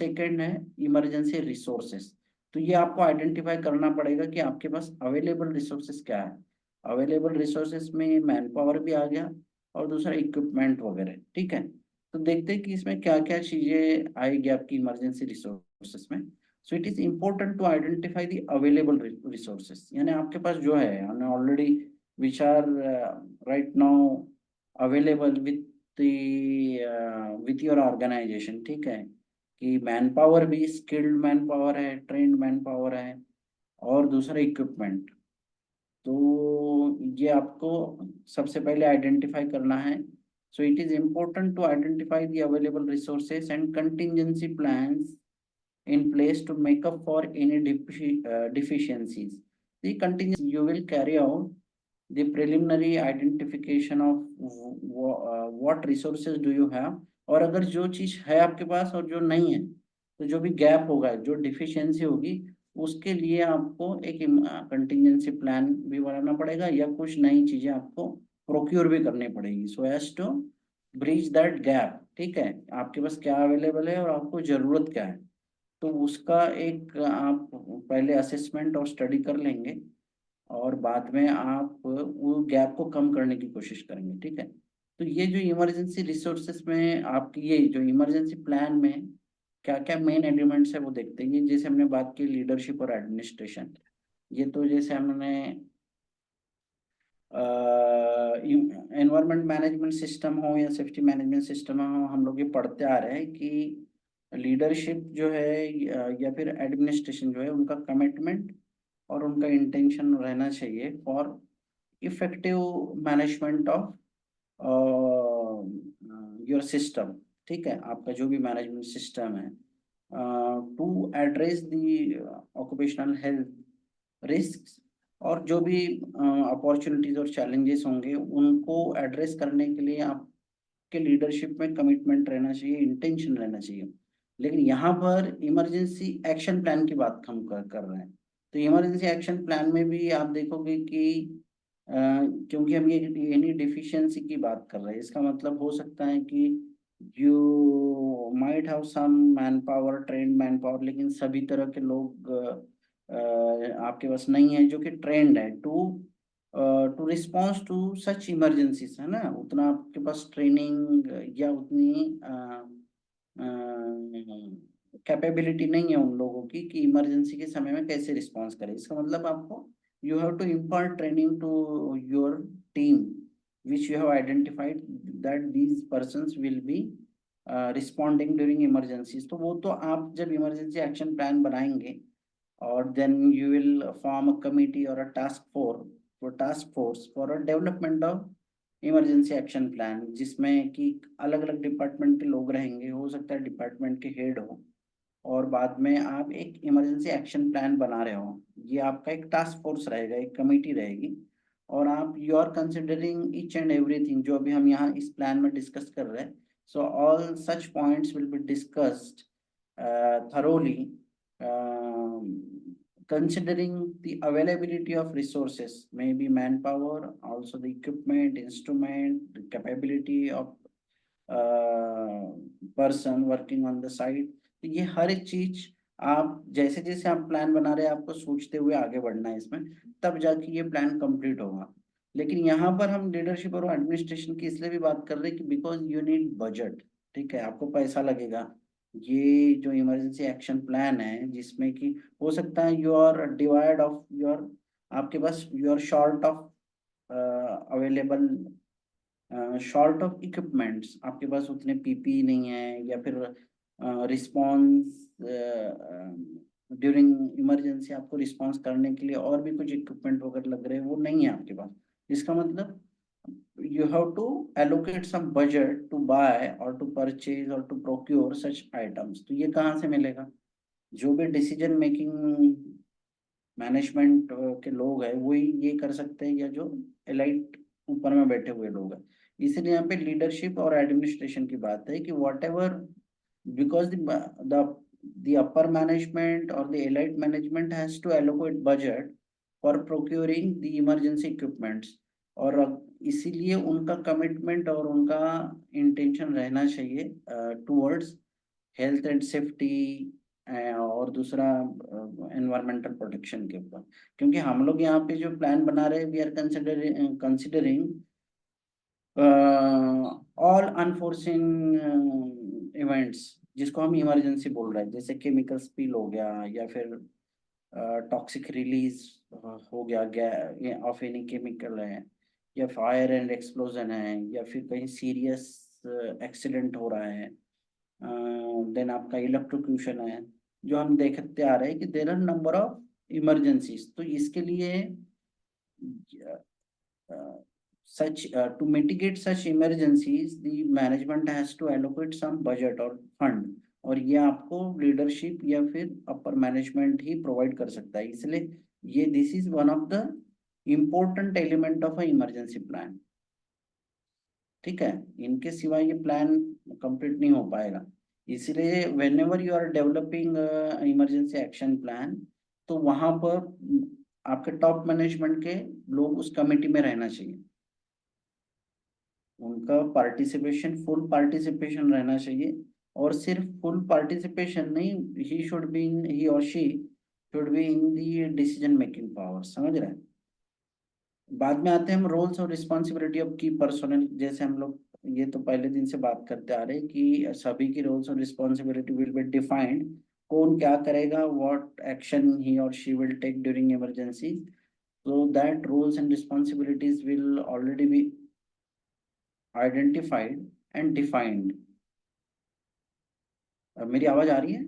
Second है emergency resources. तो ये आपको आइडेंटिफाई करना पड़ेगा कि आपके पास अवेलेबल रिसोर्सेस क्या है। अवेलेबल रिसोर्सेस में मैन पावर भी आ गया और दूसरा इक्विपमेंट वगैरह, ठीक है। तो देखते हैं कि इसमें क्या क्या चीजें आएगी आपकी इमरजेंसी रिसोर्सेस में। So it is important to identify the available resources, यानी आपके पास जो है already which are right now available with your organisation, ठीक है। कि मैन पावर भी स्किल्ड मैन पावर है, ट्रेन्ड मैन पावर है, और दूसरा इक्विपमेंट। तो ये आपको सबसे पहले आइडेंटिफाई करना है। So it is important to identify the available resources and contingency plans in place to make up for any deficiencies. The contingency you will carry out the preliminary identification of what resources do you have, और अगर जो चीज है आपके पास और जो नहीं है, तो जो भी गैप होगा, जो डिफिशियंसी होगी, उसके लिए आपको एक कंटिजेंसी प्लान भी बनाना पड़ेगा या कुछ नई चीजें आपको प्रोक्योर भी करनी पड़ेगी so as to breach that gap, ठीक है। आपके पास क्या अवेलेबल है और आपको जरूरत क्या है, तो उसका एक आप पहले असेसमेंट और स्टडी कर लेंगे और बाद में आप वो गैप को कम करने की कोशिश करेंगे, ठीक है। तो ये जो इमरजेंसी रिसोर्सेस में आपकी ये जो इमरजेंसी प्लान में क्या क्या मेन एलिमेंट्स है वो देखते हैं। जैसे हमने बात की लीडरशिप और एडमिनिस्ट्रेशन, ये तो जैसे हमने एनवायरमेंट मैनेजमेंट सिस्टम हो या सेफ्टी मैनेजमेंट सिस्टम हो, हम लोग ये पढ़ते आ रहे हैं कि लीडरशिप जो है या फिर एडमिनिस्ट्रेशन जो है, उनका कमिटमेंट और उनका इंटेंशन रहना चाहिए for effective management of your system, ठीक है। आपका जो भी मैनेजमेंट सिस्टम है, to address the occupational health risk, और जो भी अपॉर्चुनिटीज और चैलेंजेस होंगे उनको एड्रेस करने के लिए आपके लीडरशिप में कमिटमेंट रहना चाहिए, इंटेंशन रहना चाहिए। लेकिन यहाँ पर इमरजेंसी एक्शन प्लान की बात हम कर रहे हैं। तो इमरजेंसी एक्शन प्लान में भी आप देखोगे कि क्योंकि हम ये एनी डिफिशियंसी की बात कर रहे हैं, इसका मतलब हो सकता है कि you might have some man power, trained man power, लेकिन सभी तरह के लोग आपके पास नहीं है जो कि ट्रेंड है to response to such emergencies, है ना। उतना आपके पास ट्रेनिंग या उतनी कैपेबिलिटी नहीं है उन लोगों की कि इमरजेंसी के समय में कैसे रिस्पॉन्स करें। इसका मतलब आपको you have to impart training to your team which you have identified that these persons will be responding during emergencies. तो वो तो आप जब इमरजेंसी एक्शन प्लान बनाएंगे और then you will form a committee or a task force for a development of emergency action plan, जिसमें कि अलग अलग डिपार्टमेंट के लोग रहेंगे, हो सकता है डिपार्टमेंट के हेड हो, और बाद में आप एक इमरजेंसी एक्शन प्लान बना रहे हो। ये आपका एक टास्क फोर्स रहेगा, एक कमेटी रहेगी, और आप you are considering each and everything जो अभी हम यहाँ इस प्लान में डिस्कस कर रहे हैं। So all such points will be discussed thoroughly, considering the availability of resources, maybe manpower, also the equipment, instrument, the capability of person working on the site। तो ये हर एक चीज आप जैसे जैसे आप प्लान बना रहे हैं, आपको सोचते हुए आगे बढ़ना है इसमें, तब जाके ये प्लान कंप्लीट होगा। लेकिन यहाँ पर हम लीडरशिप और एडमिनिस्ट्रेशन की इसलिए भी बात कर रहे हैं कि बिकॉज यू नीड बजट, ठीक है। आपको पैसा लगेगा। ये जो इमरजेंसी एक्शन प्लान है जिसमें कि हो सकता है you are divide of your, आपके पास you are short of available, short of equipments, आपके पास उतने पीपी नहीं है, या फिर रिस्पॉन्स ड्यूरिंग इमरजेंसी आपको रिस्पॉन्स करने के लिए और भी कुछ इक्विपमेंट वगैरह लग रहे हैं, वो नहीं है आपके पास। इसका मतलब you have to allocate some budget to buy or to purchase or to procure such items। तो ये कहाँ से मिलेगा? जो भी डिसीजन मेकिंग मैनेजमेंट के लोग हैं वही ये कर सकते हैं, या जो एलाइट ऊपर में बैठे हुए लोग हैं। इसलिए यहाँ पे लीडरशिप और एडमिनिस्ट्रेशन की बात है कि what ever, because the upper management or the elite management has to allocate budget for procuring the emergency equipments, और इसीलिए उनका कमिटमेंट और उनका इंटेंशन रहना चाहिए टूवर्ड्स हेल्थ एंड सेफ्टी, और दूसरा एनवायरमेंटल प्रोटेक्शन के ऊपर। क्योंकि हम लोग यहाँ पे जो प्लान बना रहे हैं, we are considering all unforeseen events, जिसको हम इमरजेंसी बोल रहे हैं, जैसे केमिकल स्पिल हो गया, या फिर टॉक्सिक रिलीज हो गया ऑफ एनी केमिकल है, या फायर एंड एक्सप्लोजन है, या फिर कहीं सीरियस एक्सीडेंट हो रहा है, देन आपका इलेक्ट्रोक्यूशन है, जो हम देखते आ रहे हैं कि there are number of emergencies. तो इसके लिए such to mitigate such emergencies, the management has to allocate some budget or fund, और ये आपको लीडरशिप या फिर अपर मैनेजमेंट ही प्रोवाइड कर सकता है। इसलिए ये this is one of the important element of a emergency plan. ठीक है, इनके सिवा ये प्लान कंप्लीट नहीं हो पाएगा। इसलिए whenever you are developing emergency action plan, तो वहां पर आपके टॉप मैनेजमेंट के लोग उस कमेटी में रहना चाहिए, उनका पार्टिसिपेशन, फुल पार्टिसिपेशन रहना चाहिए। और सिर्फ फुल पार्टिसिपेशन नहीं, ही शुड बी इन, ही और she should be in the decision making power. समझ रहे हैं? बाद में आते हैं हम रोल्स और रिस्पॉन्सिबिलिटी ऑफ की पर्सनल। जैसे हम लोग ये तो पहले दिन से बात करते आ रहे हैं कि सभी की रोल्स और रिस्पॉन्सिबिलिटी विल बी डिफाइंड, कौन क्या करेगा, व्हाट एक्शन ही और she will take during emergency, so that roles and responsibilities will already be identified and defined। मेरी आवाज आ रही है?